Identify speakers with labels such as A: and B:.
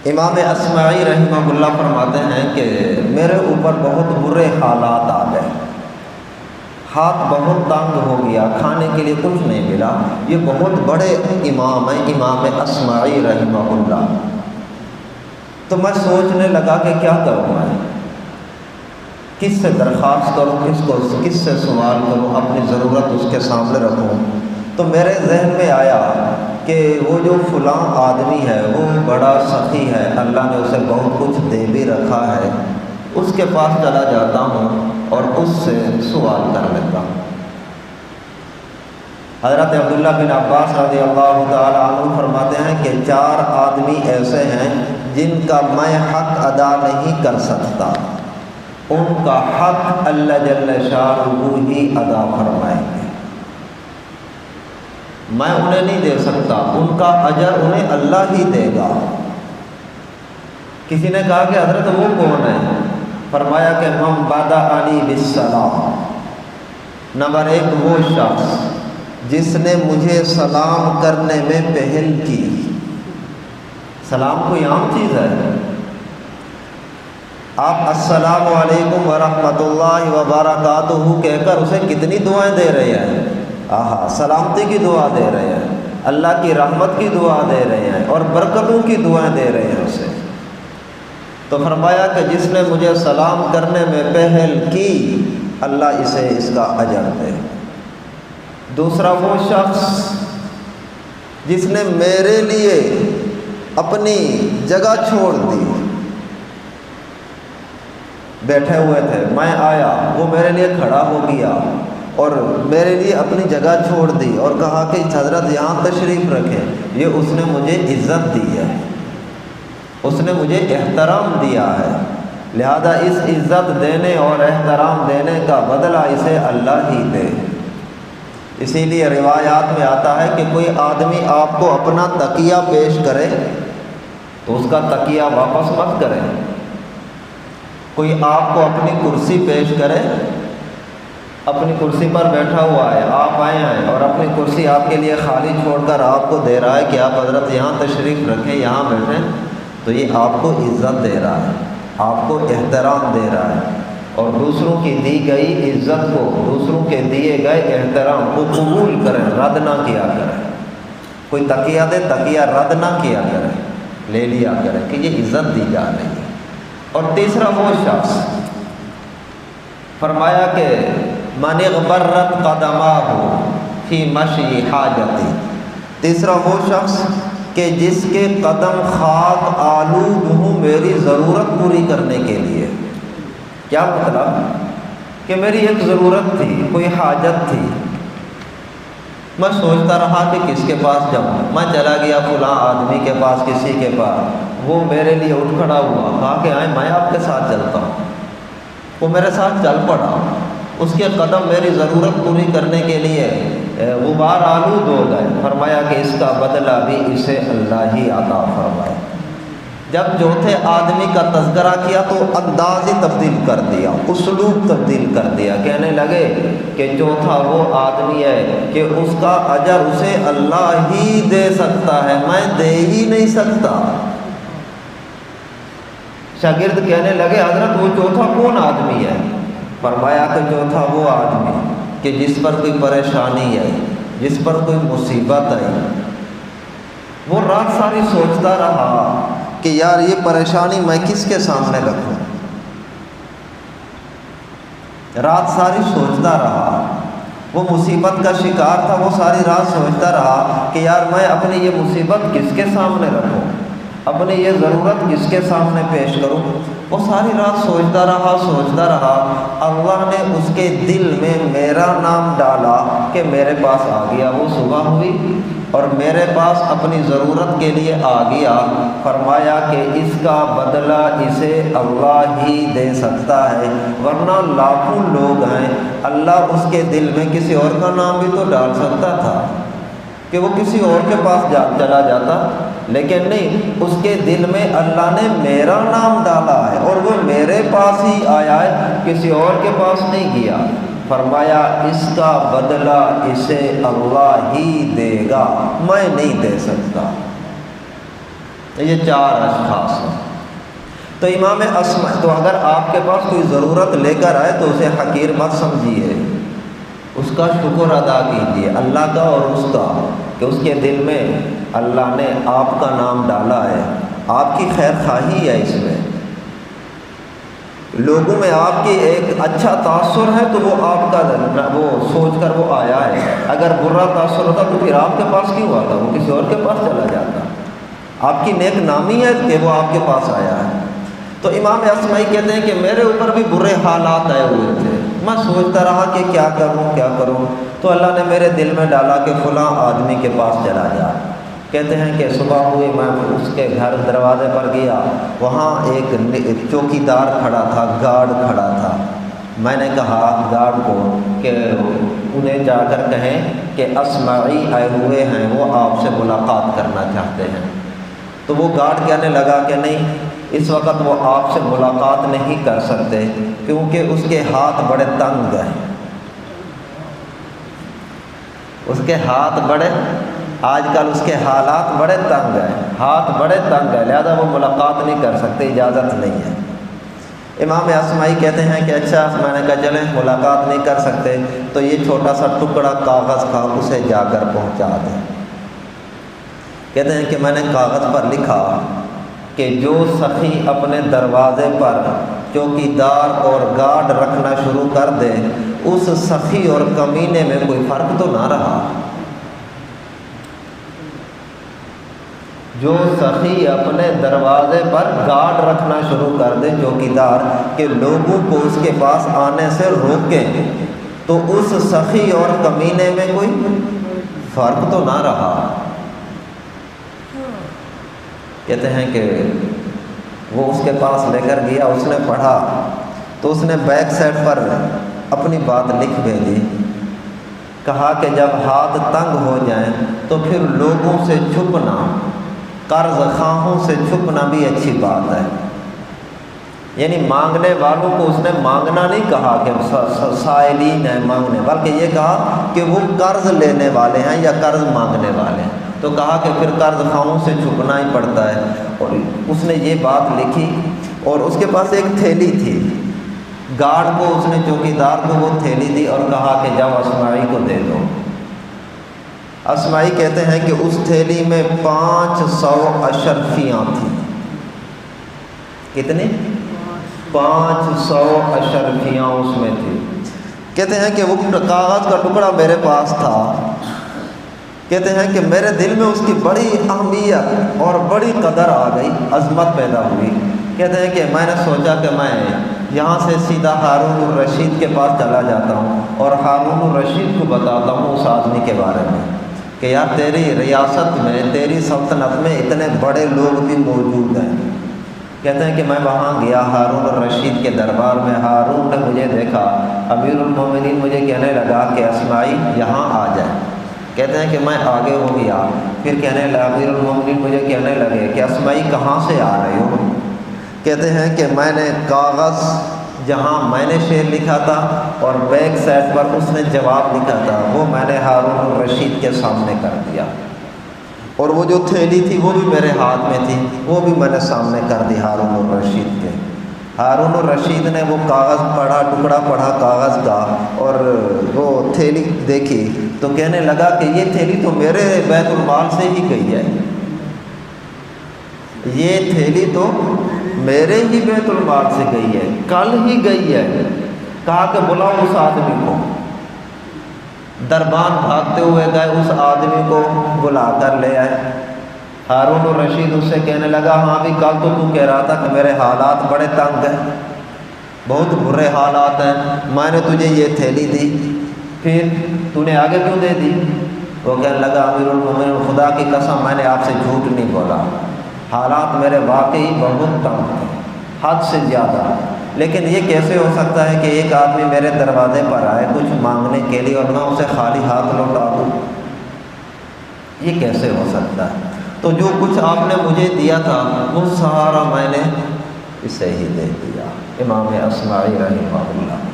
A: امام اصمعی رحمہ اللہ فرماتے ہیں کہ میرے اوپر بہت برے حالات آ گئے، ہاتھ بہت تنگ ہو گیا، کھانے کے لیے کچھ نہیں ملا۔ یہ بہت بڑے امام ہیں، امام اصمعی رحمہ اللہ۔ تو میں سوچنے لگا کہ کیا کروں، میں کس سے درخواست کروں، کس سے سوال کروں، اپنی ضرورت اس کے سامنے رکھوں۔ تو میرے ذہن میں آیا کہ وہ جو فلاں آدمی ہے وہ بڑا سخی ہے، اللہ نے اسے بہت کچھ دے بھی رکھا ہے، اس کے پاس چلا جاتا ہوں اور اس سے سوال کر لیتا ہوں۔ حضرت عبداللہ بن عباس رضی اللہ تعالی عنہ فرماتے ہیں کہ 4 آدمی ایسے ہیں جن کا میں حق ادا نہیں کر سکتا، ان کا حق اللہ جل شانہ ہی ادا فرمائیں گے، میں انہیں نہیں دے سکتا، ان کا اجر انہیں اللہ ہی دے گا۔ کسی نے کہا کہ حضرت وہ کون ہے؟ فرمایا کہ من بدأنی بالسلام، نمبر 1 وہ شخص جس نے مجھے سلام کرنے میں پہل کی۔ سلام کوئی عام چیز ہے؟ آپ السلام علیکم ورحمۃ اللہ وبرکاتہ کہہ کر اسے کتنی دعائیں دے رہے ہیں، سلامتی کی دعا دے رہے ہیں، اللہ کی رحمت کی دعا دے رہے ہیں اور برکتوں کی دعائیں دے رہے ہیں اسے۔ تو فرمایا کہ جس نے مجھے سلام کرنے میں پہل کی، اللہ اسے اس کا اجر دے۔ دوسرا وہ شخص جس نے میرے لیے اپنی جگہ چھوڑ دی، بیٹھے ہوئے تھے، میں آیا، وہ میرے لیے کھڑا ہو گیا اور میرے لیے اپنی جگہ چھوڑ دی اور کہا کہ حضرت یہاں تشریف رکھیں، یہ اس نے مجھے عزت دی ہے، اس نے مجھے احترام دیا ہے، لہذا اس عزت دینے اور احترام دینے کا بدلہ اسے اللہ ہی دے۔ اسی لیے روایات میں آتا ہے کہ کوئی آدمی آپ کو اپنا تکیہ پیش کرے تو اس کا تکیہ واپس مت کرے، کوئی آپ کو اپنی کرسی پیش کرے، اپنی کرسی پر بیٹھا ہوا ہے، آپ آئے ہیں اور اپنی کرسی آپ کے لیے خالی چھوڑ کر آپ کو دے رہا ہے کہ آپ حضرت یہاں تشریف رکھیں، یہاں بیٹھیں، تو یہ آپ کو عزت دے رہا ہے، آپ کو احترام دے رہا ہے، اور دوسروں کی دی گئی عزت کو، دوسروں کے دیے گئے احترام کو قبول کریں، رد نہ کیا کریں۔ کوئی تکیہ دے، تکیہ رد نہ کیا کریں، لے لیا کریں کہ یہ عزت دی جا رہی ہے۔ اور تیسرا وہ شخص فرمایا کہ من اغبرت قدماہ فی مشی حاجتی، تیسرا وہ شخص کہ جس کے قدم خاک آلود ہوں میری ضرورت پوری کرنے کے لیے۔ کیا مطلب؟ کہ میری ایک ضرورت تھی، کوئی حاجت تھی، میں سوچتا رہا کہ کس کے پاس جاؤں، میں چلا گیا فلاں آدمی کے پاس، کسی کے پاس، وہ میرے لیے اٹھ کھڑا ہوا، کہا کہ آئیں میں آپ کے ساتھ چلتا ہوں، وہ میرے ساتھ چل پڑا، اس کے قدم میری ضرورت پوری کرنے کے لیے غبار آلود ہو گئے۔ فرمایا کہ اس کا بدلہ بھی اسے اللہ ہی عطا فرمائے۔ جب چوتھے آدمی کا تذکرہ کیا تو انداز ہی تبدیل کر دیا، اسلوب تبدیل کر دیا، کہنے لگے کہ چوتھا وہ آدمی ہے کہ اس کا اجر اسے اللہ ہی دے سکتا ہے، میں دے ہی نہیں سکتا۔ شاگرد کہنے لگے حضرت وہ چوتھا کون آدمی ہے؟ فرمایا کہ چوتھا وہ آدمی کہ جس پر کوئی پریشانی ہے، جس پر کوئی مصیبت آئی، وہ رات ساری سوچتا رہا کہ یار یہ پریشانی میں کس کے سامنے رکھوں، رات ساری سوچتا رہا، وہ مصیبت کا شکار تھا، وہ ساری رات سوچتا رہا کہ یار میں اپنی یہ مصیبت کس کے سامنے رکھوں، اپنی یہ ضرورت کس کے سامنے پیش کروں۔ وہ ساری رات سوچتا رہا، اللہ نے اس کے دل میں میرا نام ڈالا کہ میرے پاس آ گیا، وہ صبح ہوئی اور میرے پاس اپنی ضرورت کے لیے آ گیا۔ فرمایا کہ اس کا بدلہ اسے اللہ ہی دے سکتا ہے، ورنہ لاکھوں لوگ ہیں، اللہ اس کے دل میں کسی اور کا نام بھی تو ڈال سکتا تھا کہ وہ کسی اور کے پاس چلا جاتا، لیکن نہیں، اس کے دل میں اللہ نے میرا نام ڈالا ہے اور وہ میرے پاس ہی آیا ہے، کسی اور کے پاس نہیں گیا۔ فرمایا اس کا بدلہ اسے اللہ ہی دے گا، میں نہیں دے سکتا۔ یہ 4 اشخاص ہیں۔ تو امام اسمعی، تو اگر آپ کے پاس کوئی ضرورت لے کر آئے تو اسے حقیر مت سمجھیے، اس کا شکر ادا کیجیے اللہ کا اور اس کا کہ اس کے دل میں اللہ نے آپ کا نام ڈالا ہے، آپ کی خیر خواہی ہے، اس میں لوگوں میں آپ کی ایک اچھا تاثر ہے تو وہ آپ کا وہ سوچ کر وہ آیا ہے۔ اگر برا تاثر ہوتا تو پھر آپ کے پاس کیوں آتا، وہ کسی اور کے پاس چلا جاتا۔ آپ کی نیک نامی ہے کہ وہ آپ کے پاس آیا ہے۔ تو امام اسمعی کہتے ہیں کہ میرے اوپر بھی برے حالات آئے ہوئے تھے، میں سوچتا رہا کہ کیا کروں، تو اللہ نے میرے دل میں ڈالا کہ فلاں آدمی کے پاس چلا جا۔ کہتے ہیں کہ صبح ہوئی، میں اس کے گھر دروازے پر گیا، وہاں ایک چوکیدار کھڑا تھا، گارڈ کھڑا تھا۔ میں نے کہا گارڈ کو کہ انہیں جا کر کہیں کہ اسمعی آئے ہوئے ہیں، وہ آپ سے ملاقات کرنا چاہتے ہیں۔ تو وہ گارڈ کہنے لگا کہ نہیں، اس وقت وہ آپ سے ملاقات نہیں کر سکتے کیونکہ اس کے ہاتھ بڑے تنگ ہیں، اس کے ہاتھ بڑے، آج کل اس کے حالات بڑے تنگ ہیں، ہاتھ بڑے تنگ ہیں، لہذا وہ ملاقات نہیں کر سکتے، اجازت نہیں ہے۔ امام اسمعی کہتے ہیں کہ اچھا، میں نے کہا چلیں ملاقات نہیں کر سکتے تو یہ چھوٹا سا ٹکڑا کاغذ تھا، اسے جا کر پہنچا دیں۔ کہتے ہیں کہ میں نے کاغذ پر لکھا کہ جو سخی اپنے دروازے پر چوکیدار اور گارڈ رکھنا شروع کر دے، اس سخی اور کمینے میں کوئی فرق تو نہ رہا۔ جو سخی اپنے دروازے پر گارڈ رکھنا شروع کر دے، چوکیدار، کہ لوگوں کو اس کے پاس آنے سے روکیں، تو اس سخی اور کمینے میں کوئی فرق تو نہ رہا۔ کہتے ہیں کہ وہ اس کے پاس لے کر گیا، اس نے پڑھا تو اس نے بیک سائڈ پر اپنی بات لکھ بھیجی، کہا کہ جب ہاتھ تنگ ہو جائیں تو پھر لوگوں سے چھپنا، قرض خواہوں سے چھپنا بھی اچھی بات ہے۔ یعنی مانگنے والوں کو اس نے مانگنا نہیں کہا کہ سائلین ہیں مانگنے، بلکہ یہ کہا کہ وہ قرض لینے والے ہیں یا قرض مانگنے والے ہیں، تو کہا کہ پھر قرض خواہوں سے چھپنا ہی پڑتا ہے۔ اور اس نے یہ بات لکھی، اور اس کے پاس ایک تھیلی تھی، گارڈ کو اس نے، چوکیدار کو وہ تھیلی دی اور کہا کہ جاؤ اسمعی کو دے دو۔ اسمعی کہتے ہیں کہ اس تھیلی میں 500 اشرفیاں تھیں۔ کتنی؟ 500 اشرفیاں اس میں تھی۔ کہتے ہیں کہ وہ کاغذ کا ٹکڑا میرے پاس تھا۔ کہتے ہیں کہ میرے دل میں اس کی بڑی اہمیت اور بڑی قدر آ گئی، عظمت پیدا ہوئی۔ کہتے ہیں کہ میں نے سوچا کہ میں یہاں سے سیدھا ہارون الرشید کے پاس چلا جاتا ہوں اور ہارون الرشید کو بتاتا ہوں اس آدمی کے بارے میں کہ یار تیری ریاست میں، تیری سلطنت میں اتنے بڑے لوگ بھی موجود ہیں۔ کہتے ہیں کہ میں وہاں گیا ہارون الرشید کے دربار میں، ہارون نے مجھے دیکھا، امیر المومنین مجھے کہنے لگا کہ اسمعی یہاں آ جائے۔ کہتے ہیں کہ میں آگے ہو گیا، پھر کہنے لگا، امیر المومنین مجھے کہنے لگے کہ اسمعی کہاں سے آ رہے ہو؟ کہتے ہیں کہ میں نے کاغذ جہاں میں نے شعر لکھا تھا اور بیک سائڈ پر اس نے جواب لکھا تھا، وہ میں نے ہارون الرشید کے سامنے کر دیا، اور وہ جو تھیلی تھی وہ بھی میرے ہاتھ میں تھی، وہ بھی میں نے سامنے کر دی ہارون الرشید کے۔ ہارون الرشید نے وہ کاغذ پڑھا، ٹکڑا پڑھا کاغذ کا، اور وہ تھیلی دیکھی تو کہنے لگا کہ یہ تھیلی تو میرے بیت المال سے ہی گئی ہے، یہ تھیلی تو میرے ہی بیت المال سے گئی ہے، کل ہی گئی ہے۔ کہا کہ بلاؤ اس آدمی کو۔ دربان بھاگتے ہوئے گئے، اس آدمی کو بلا کر لے آئے۔ ہارون الرشید اس سے کہنے لگا، ہاں بھی کل تو کہہ رہا تھا کہ میرے حالات بڑے تنگ ہیں، بہت برے حالات ہیں، میں نے تجھے یہ تھیلی دی، پھر تو نے آگے کیوں دے دی؟ وہ کہنے لگا، امیر المومنین خدا کی قسم میں نے آپ سے جھوٹ نہیں بولا، حالات میرے واقعی بہت تنگ ہیں، حد سے زیادہ، لیکن یہ کیسے ہو سکتا ہے کہ ایک آدمی میرے دروازے پر آئے کچھ مانگنے کے لیے اور میں اسے خالی ہاتھ لوٹا دوں؟ یہ کیسے ہو سکتا ہے؟ تو جو کچھ آپ نے مجھے دیا تھا وہ سارا میں نے اسے ہی دے دیا۔ امام اسمعی رحمہ اللہ۔